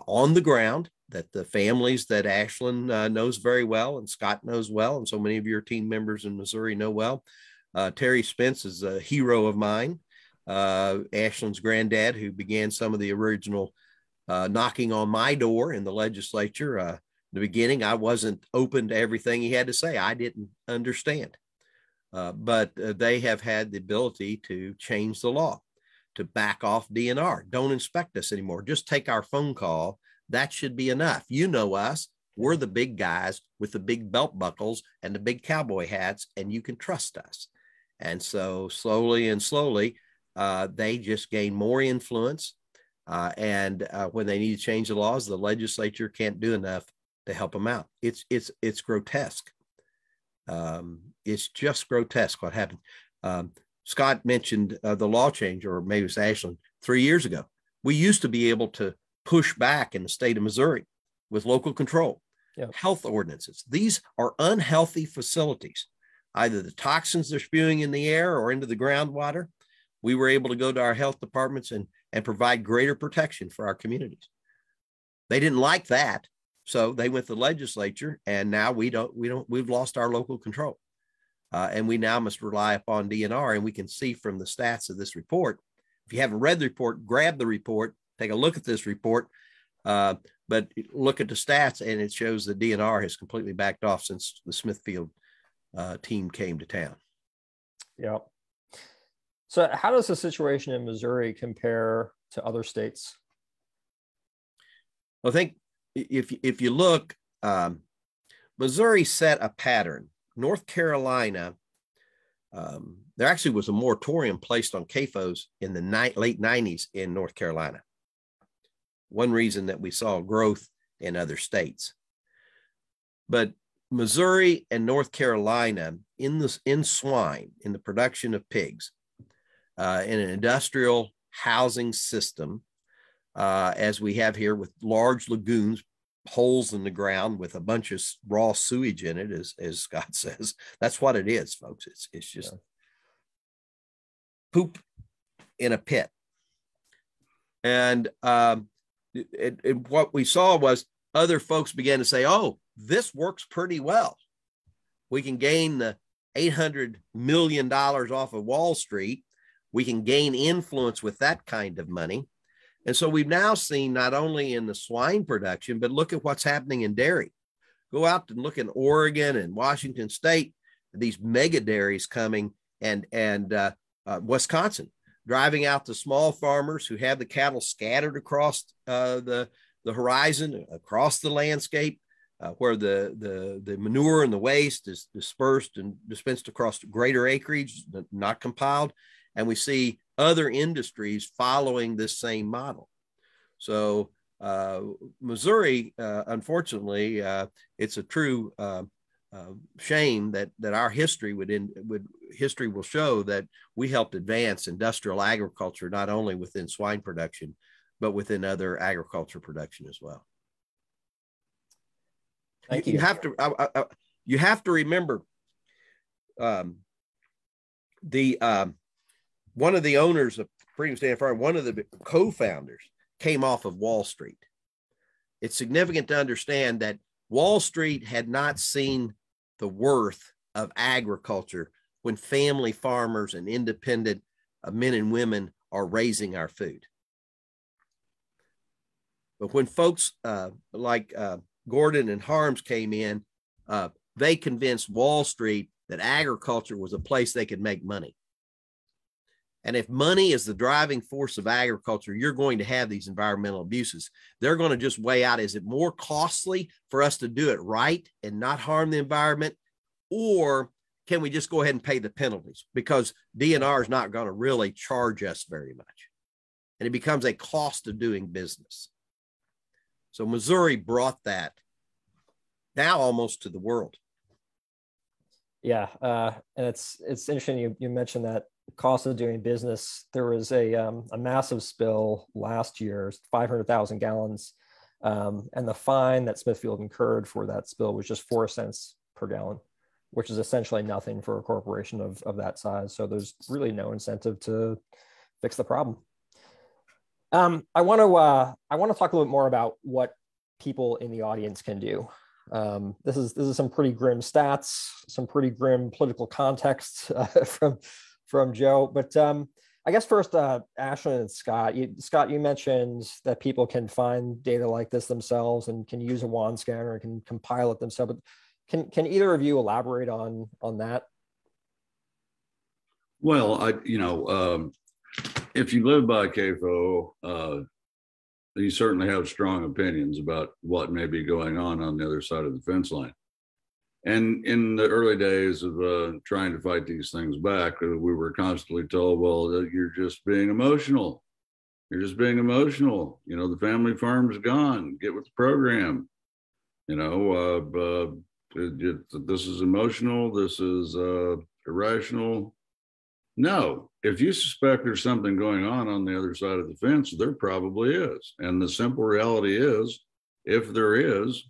on the ground, that the families that Ashlen knows very well and Scott knows well, and so many of your team members in Missouri know well. Terry Spence is a hero of mine, Ashlen's granddad, who began some of the original knocking on my door in the legislature. In the beginning, I wasn't open to everything he had to say. I didn't understand. But they have had the ability to change the law, to back off DNR. Don't inspect us anymore. Just take our phone call. That should be enough. You know us. We're the big guys with the big belt buckles and the big cowboy hats, and you can trust us. And so slowly and slowly, they just gain more influence. And when they need to change the laws, the legislature can't do enough to help them out. It's grotesque. It's just grotesque what happened. Scott mentioned the law change, or maybe it was Ashlen, 3 years ago. We used to be able to push back in the state of Missouri with local control, health ordinances. These are unhealthy facilities. Either the toxins they're spewing in the air or into the groundwater. we were able to go to our health departments and provide greater protection for our communities. They didn't like that. So they went to the legislature, and now we've lost our local control. And we now must rely upon DNR. And we can see from the stats of this report, if you haven't read the report, grab the report, take a look at this report, but look at the stats, and it shows that DNR has completely backed off since the Smithfield team came to town. Yeah. So how does the situation in Missouri compare to other states? I think if you look, Missouri set a pattern. North Carolina, there actually was a moratorium placed on CAFOs in the late 90s in North Carolina. One reason that we saw growth in other states. But Missouri and North Carolina in swine, in the production of pigs, in an industrial housing system, as we have here with large lagoons, holes in the ground with a bunch of raw sewage in it, as Scott says. That's what it is, folks. It's just poop in a pit. And what we saw was other folks began to say, oh, this works pretty well. We can gain the $800 million off of Wall Street. We can gain influence with that kind of money. And so we've now seen, not only in the swine production, but look at what's happening in dairy. Go out and look in Oregon and Washington State, these mega dairies coming, and Wisconsin, driving out the small farmers who have the cattle scattered across the horizon, across the landscape, where the manure and the waste is dispersed and dispensed across greater acreage, not compiled. And we see other industries following this same model. So Missouri, unfortunately, it's a true shame that our history history will show that we helped advance industrial agriculture, not only within swine production, but within other agriculture production as well. Thank you. You have to remember one of the owners of Freedom Stand Farm, one of the co-founders, came off of Wall Street. It's significant to understand that Wall Street had not seen the worth of agriculture when family farmers and independent men and women are raising our food. But when folks like Gordon and Harms came in, they convinced Wall Street that agriculture was a place they could make money. And if money is the driving force of agriculture, you're going to have these environmental abuses. They're going to just weigh out, is it more costly for us to do it right and not harm the environment? Or can we just go ahead and pay the penalties? Because DNR is not going to really charge us very much. And it becomes a cost of doing business. So Missouri brought that now almost to the world. Yeah, and it's interesting you mentioned that cost of doing business. There was a massive spill last year, 500,000 gallons, and the fine that Smithfield incurred for that spill was just 4 cents per gallon, which is essentially nothing for a corporation of that size. So there's really no incentive to fix the problem. I want to talk a little bit more about what people in the audience can do. This is some pretty grim stats, some pretty grim political context from Joe. But I guess first, Ashlen and Scott, you mentioned that people can find data like this themselves and can use a wand scanner and can compile it themselves. But can either of you elaborate on that? Well, if you live by CAFO, you certainly have strong opinions about what may be going on the other side of the fence line. And in the early days of trying to fight these things back, we were constantly told, well, you're just being emotional. You're just being emotional. The family farm's gone. Get with the program. This is emotional. This is irrational. No, if you suspect there's something going on the other side of the fence, there probably is. And the simple reality is, if there is,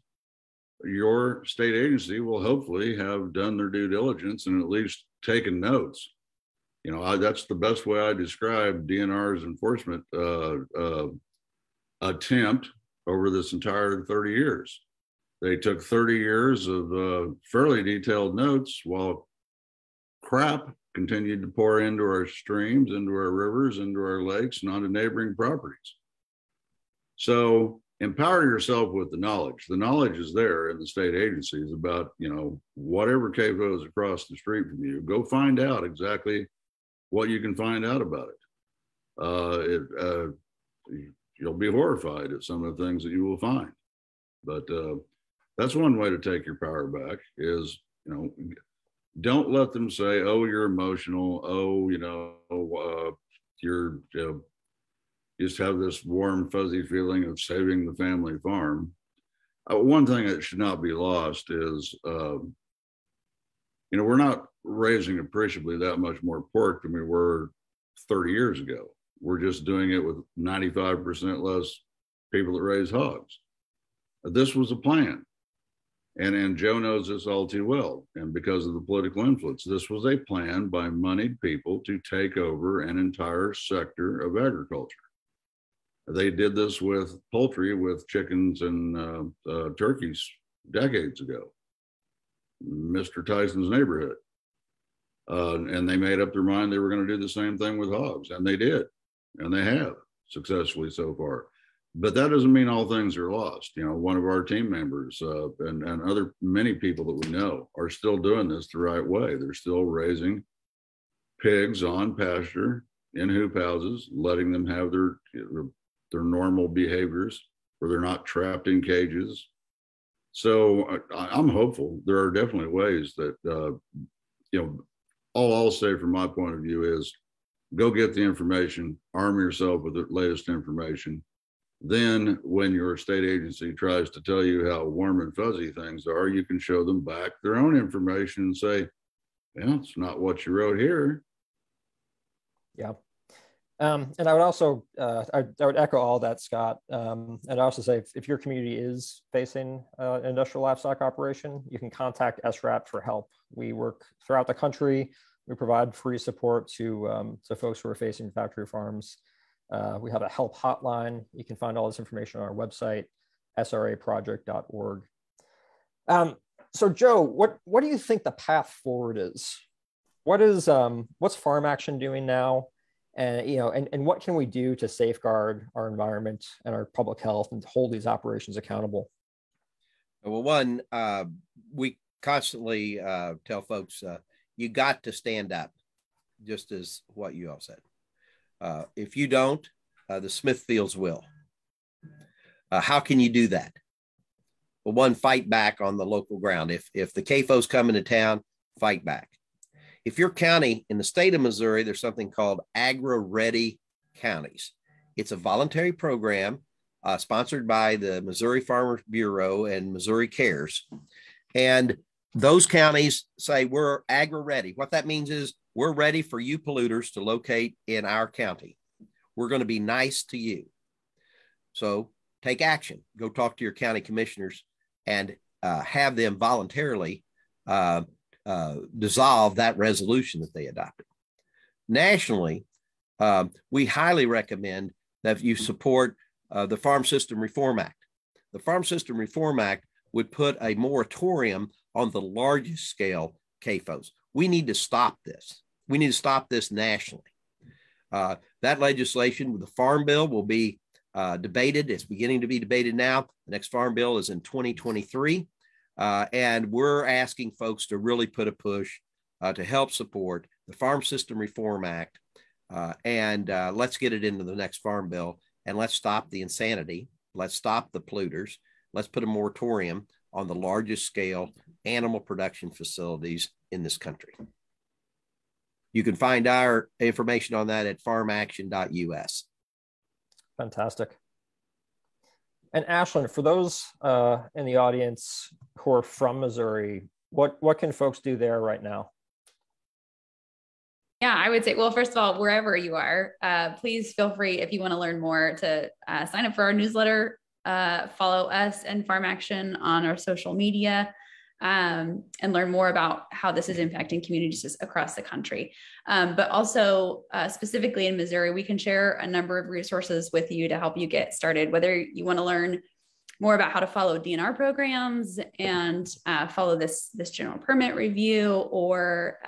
your state agency will hopefully have done their due diligence and at least taken notes. You know, that's the best way I describe DNR's enforcement attempt over this entire 30 years. They took 30 years of fairly detailed notes while crap continued to pour into our streams, into our rivers, into our lakes, and onto neighboring properties. So empower yourself with the knowledge. The knowledge is there in the state agencies about, you know, whatever CAFO is across the street from you. Go find out exactly what you can find out about it. You'll be horrified at some of the things that you will find. But that's one way to take your power back is, you know, don't let them say, oh, you're emotional. Oh, you know, you're just have this warm, fuzzy feeling of saving the family farm. One thing that should not be lost is, you know, we're not raising appreciably that much more pork than we were 30 years ago. We're just doing it with 95% less people that raise hogs. This was a plan. And Joe knows this all too well. And because of the political influence, this was a plan by moneyed people to take over an entire sector of agriculture. They did this with poultry, with chickens and turkeys decades ago. Mr. Tyson's neighborhood. And they made up their mind they were going to do the same thing with hogs. And they did. And they have successfully so far. But that doesn't mean all things are lost. You know, one of our team members and other many people that we know are still doing this the right way. They're still raising pigs on pasture in hoop houses, letting them have their normal behaviors where they're not trapped in cages. So I'm hopeful. There are definitely ways that, you know, all I'll say from my point of view is go get the information, arm yourself with the latest information. Then when your state agency tries to tell you how warm and fuzzy things are, you can show them back their own information and say, yeah, it's not what you wrote here. Yeah. And I would also, I would echo all that, Scott. And I also say, if your community is facing an industrial livestock operation, you can contact Srap for help. We work throughout the country. We provide free support to folks who are facing factory farms. We have a help hotline. You can find all this information on our website, sraproject.org. So Joe, what do you think the path forward is? What's Farm Action doing now? And, you know, and what can we do to safeguard our environment and our public health and hold these operations accountable? Well, one, we constantly tell folks, you got to stand up, just as what you all said. If you don't, the Smithfields will. How can you do that? Well, one, fight back on the local ground. If the CAFO's come into town, fight back. If your county in the state of Missouri, there's something called agri-ready counties. It's a voluntary program sponsored by the Missouri Farmers Bureau and Missouri Cares. And those counties say we're agri-ready. What that means is we're ready for you polluters to locate in our county. We're going to be nice to you. So take action. Go talk to your county commissioners and have them voluntarily dissolve that resolution that they adopted. Nationally, we highly recommend that you support the Farm System Reform Act. The Farm System Reform Act would put a moratorium on the largest scale CAFOs. We need to stop this. We need to stop this nationally. That legislation with the Farm Bill will be debated. It's beginning to be debated now. The next Farm Bill is in 2023. And we're asking folks to really put a push to help support the Farm System Reform Act. And let's get it into the next Farm Bill, and let's stop the insanity. Let's stop the polluters. Let's put a moratorium on the largest scale animal production facilities in this country. You can find our information on that at farmaction.us. Fantastic. And Ashlen, for those in the audience who are from Missouri, what can folks do there right now? Yeah, I would say, well, first of all, wherever you are, please feel free, if you want to learn more, to sign up for our newsletter, follow us and Farm Action on our social media. and learn more about how this is impacting communities across the country. But also specifically in Missouri, we can share a number of resources with you to help you get started, whether you want to learn more about how to follow DNR programs and follow this general permit review, or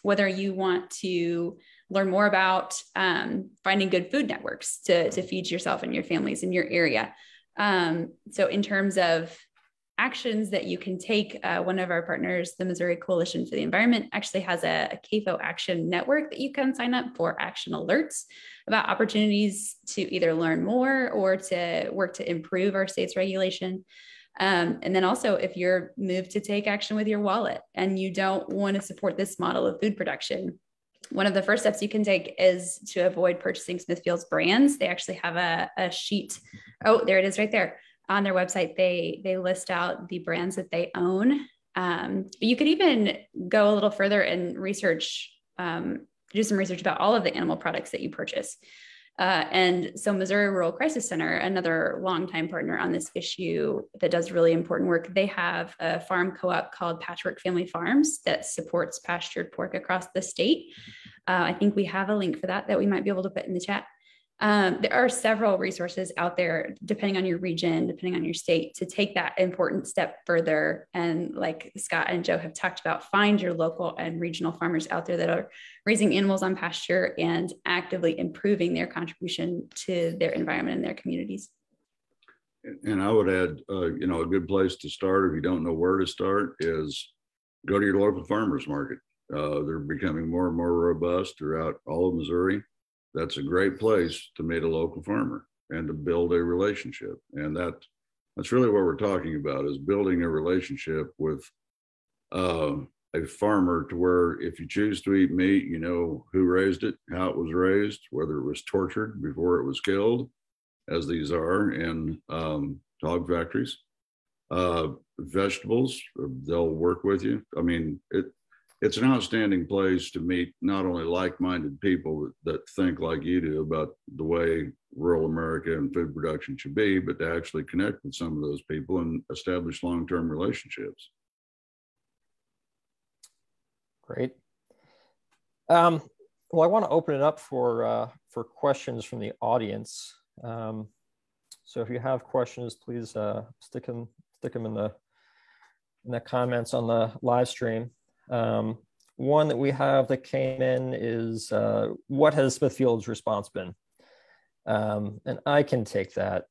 whether you want to learn more about finding good food networks to feed yourself and your families in your area. So in terms of actions that you can take, one of our partners, the Missouri Coalition for the Environment, actually has a CAFO action network that you can sign up for action alerts about opportunities to either learn more or to work to improve our state's regulation. And then also, if you're moved to take action with your wallet and you don't want to support this model of food production, one of the first steps you can take is to avoid purchasing Smithfield's brands. They actually have a sheet. Oh, there it is right there. On their website, they list out the brands that they own. But you could even go a little further and research, do some research about all of the animal products that you purchase. And so Missouri Rural Crisis Center, another longtime partner on this issue that does really important work, they have a farm co-op called Patchwork Family Farms that supports pastured pork across the state. I think we have a link for that we might be able to put in the chat. There are several resources out there, depending on your region, depending on your state, to take that important step further. And like Scott and Joe have talked about, find your local and regional farmers out there that are raising animals on pasture and actively improving their contribution to their environment and their communities. And I would add, a good place to start, if you don't know where to start, is go to your local farmers market. They're becoming more and more robust throughout all of Missouri. That's a great place to meet a local farmer and to build a relationship. And that's really what we're talking about, is building a relationship with a farmer, to where if you choose to eat meat, you know who raised it, how it was raised, whether it was tortured before it was killed, as these are in hog factories. Vegetables, they'll work with you. I mean, it's an outstanding place to meet not only like-minded people that think like you do about the way rural America and food production should be, but to actually connect with some of those people and establish long-term relationships. Great. Well, I want to open it up for questions from the audience. So if you have questions, please stick them in the comments on the live stream. One that we have that came in is, what has Smithfield's response been? And I can take that.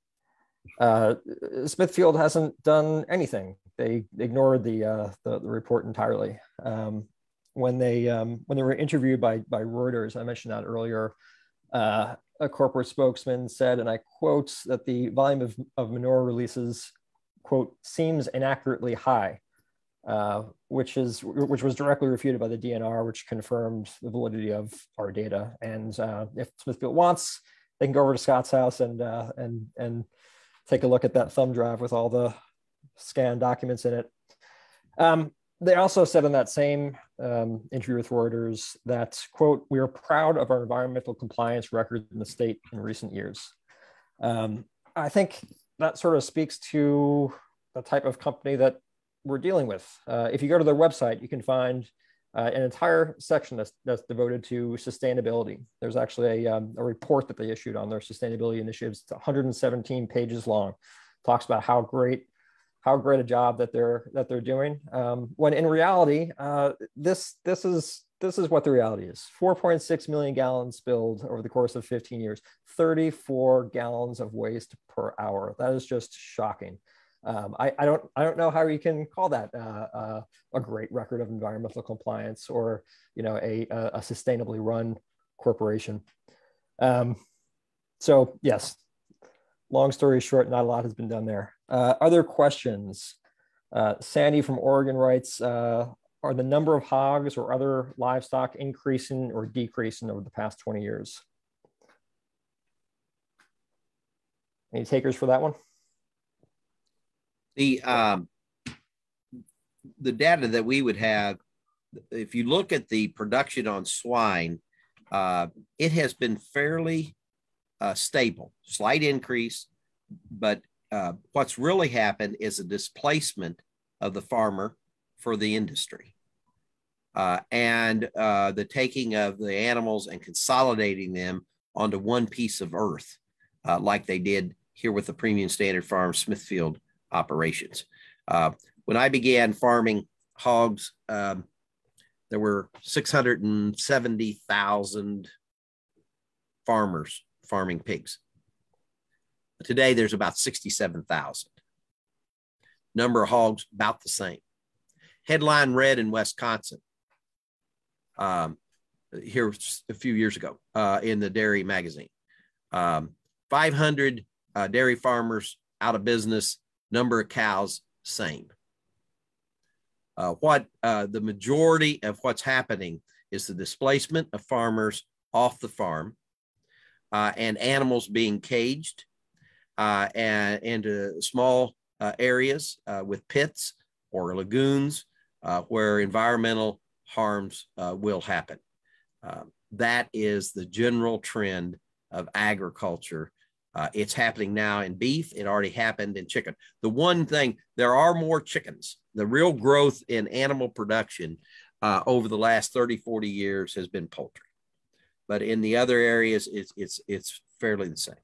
Smithfield hasn't done anything. They ignored the report entirely. When they were interviewed by Reuters, I mentioned that earlier, a corporate spokesman said, and I quote, that the volume of manure releases, quote, seems inaccurately high. Which was directly refuted by the DNR, which confirmed the validity of our data. And if Smithfield wants, they can go over to Scott's house and take a look at that thumb drive with all the scanned documents in it. They also said in that same interview with Reuters that, quote, "We are proud of our environmental compliance record in the state in recent years." I think that sort of speaks to the type of company that we're dealing with. If you go to their website, you can find an entire section that's devoted to sustainability. There's actually a report that they issued on their sustainability initiatives. It's 117 pages long. Talks about how great a job that they're doing. When in reality, this is what the reality is. 4.6 million gallons spilled over the course of 15 years. 34 gallons of waste per hour. That is just shocking. I don't know how you can call that a great record of environmental compliance, or a sustainably run corporation. So yes, long story short, not a lot has been done there. Other questions? Sandy from Oregon writes, are the number of hogs or other livestock increasing or decreasing over the past 20 years? Any takers for that one? The data that we would have, if you look at the production on swine, it has been fairly stable, slight increase, but what's really happened is a displacement of the farmer for the industry. And the taking of the animals and consolidating them onto one piece of earth, like they did here with the Premium Standard Farm Smithfield operations. When I began farming hogs, there were 670,000 farmers farming pigs. Today, there's about 67,000. Number of hogs, about the same. Headline read in Wisconsin here a few years ago in the dairy magazine. 500 dairy farmers out of business, number of cows, same. The majority of what's happening is the displacement of farmers off the farm and animals being caged and into small areas with pits or lagoons where environmental harms will happen. That is the general trend of agriculture. It's happening now in beef. It already happened in chicken. The one thing, there are more chickens. The real growth in animal production over the last 30, 40 years has been poultry. But in the other areas, it's fairly the same.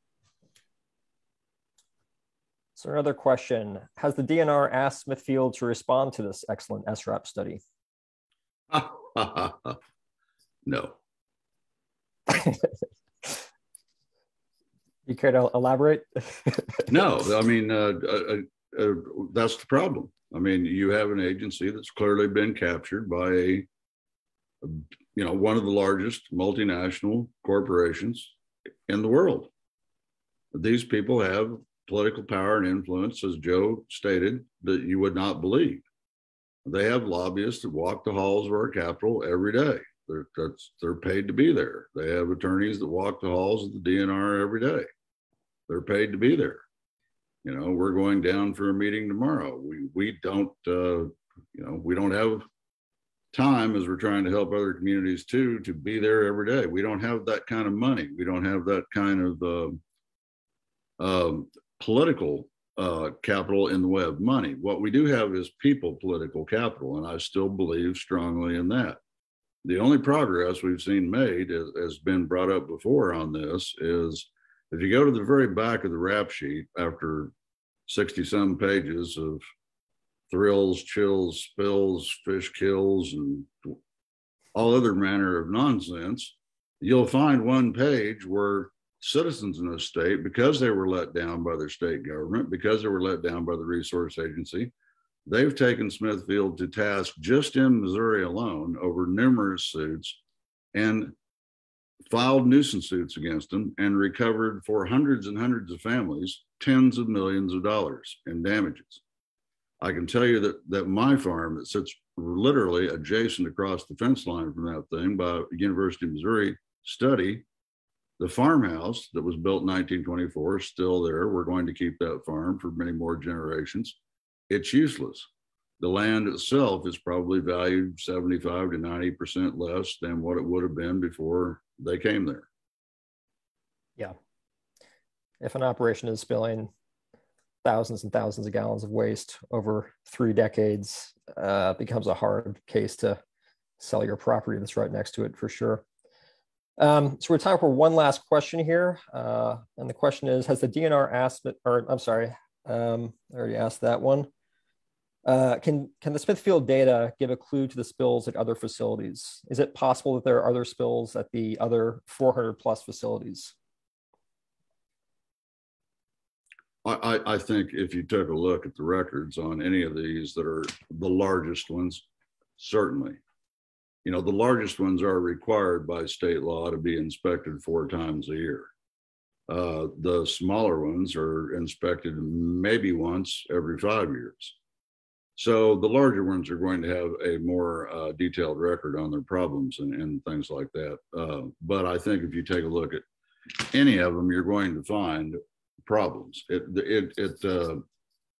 So another question, has the DNR asked Smithfield to respond to this excellent SRAP study? No. You care to elaborate? No, I mean, that's the problem. I mean, you have an agency that's clearly been captured by one of the largest multinational corporations in the world. These people have political power and influence, as Joe stated, that you would not believe. They have lobbyists that walk the halls of our Capitol every day. They're paid to be there. They have attorneys that walk the halls of the DNR every day. They're paid to be there. We're going down for a meeting tomorrow. We don't have time, as we're trying to help other communities too, to be there every day. We don't have that kind of money. We don't have that kind of political capital in the way of money. What we do have is people political capital, and I still believe strongly in that. The only progress we've seen made, has been brought up before on this, is if you go to the very back of the rap sheet after 60-some pages of thrills, chills, spills, fish kills, and all other manner of nonsense, you'll find one page where citizens in the state, because they were let down by their state government, because they were let down by the resource agency, they've taken Smithfield to task just in Missouri alone over numerous suits and filed nuisance suits against them and recovered for hundreds and hundreds of families tens of millions of dollars in damages. I can tell you that my farm, that sits literally adjacent across the fence line from that thing by University of Missouri study, the farmhouse that was built in 1924 is still there. We're going to keep that farm for many more generations. It's useless. The land itself is probably valued 75 to 90% less than what it would have been before they came there. Yeah. If an operation is spilling thousands and thousands of gallons of waste over 3 decades, it becomes a hard case to sell your property that's right next to it for sure. So we're time for one last question here. And the question is, has the DNR asked, or I'm sorry, I already asked that one. Can the Smithfield data give a clue to the spills at other facilities? Is it possible that there are other spills at the other 400 plus facilities? I think if you took a look at the records on any of these that are the largest ones, certainly. The largest ones are required by state law to be inspected 4 times a year. The smaller ones are inspected maybe once every 5 years. So the larger ones are going to have a more detailed record on their problems and things like that. But I think if you take a look at any of them, you're going to find problems.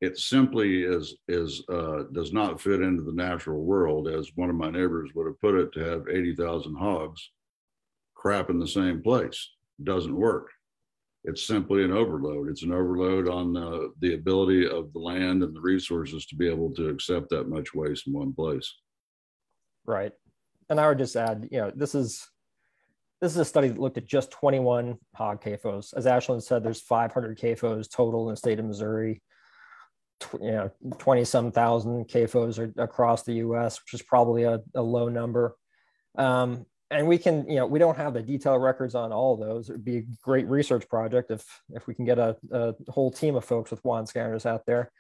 It simply does not fit into the natural world, as one of my neighbors would have put it, to have 80,000 hogs crap in the same place. It doesn't work. it's simply an overload. It's an overload on the ability of the land and the resources to be able to accept that much waste in one place. Right. And I would just add, this is a study that looked at just 21 hog CAFOs. As Ashlen said, there's 500 CAFOs total in the state of Missouri. 20-some thousand CAFOs are across the U.S., which is probably a low number. And we can, we don't have the detailed records on all of those. It would be a great research project if we can get a whole team of folks with wand scanners out there.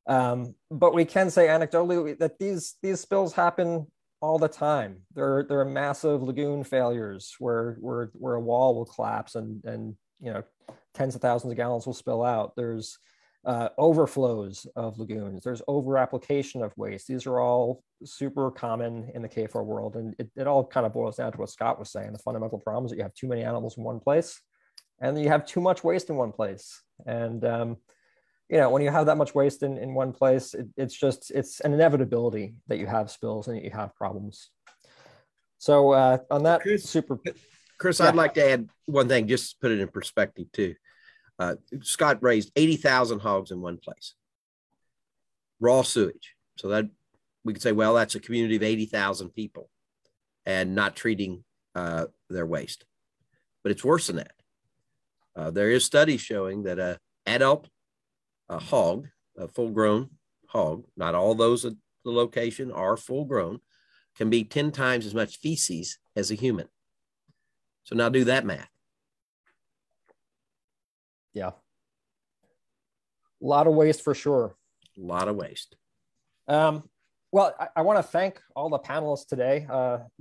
But we can say anecdotally that these spills happen all the time. There are massive lagoon failures where a wall will collapse and tens of thousands of gallons will spill out. There's overflows of lagoons. There's over application of waste. These are all super common in the CAFO world, and it all kind of boils down to what Scott was saying. The fundamental problem is that you have too many animals in one place, and then you have too much waste in one place. And when you have that much waste in one place, it's an inevitability that you have spills and that you have problems. So on that, Chris, I'd like to add one thing, just to put it in perspective too. Scott raised 80,000 hogs in one place, raw sewage. So that we could say, well, that's a community of 80,000 people and not treating their waste. But it's worse than that. There is studies showing that an adult hog, a full-grown hog, not all those at the location are full-grown, can be 10 times as much feces as a human. So now do that math. Yeah. A lot of waste for sure. A lot of waste. Well, I want to thank all the panelists today.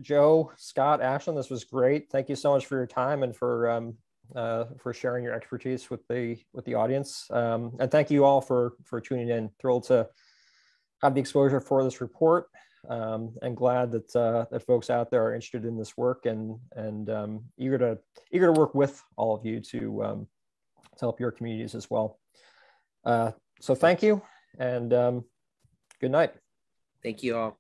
Joe, Scott, Ashlen, this was great. Thank you so much for your time and for sharing your expertise with the audience. And thank you all for tuning in. Thrilled to have the exposure for this report. And glad that folks out there are interested in this work and eager to work with all of you to help your communities as well. So thank you and good night. Thank you all.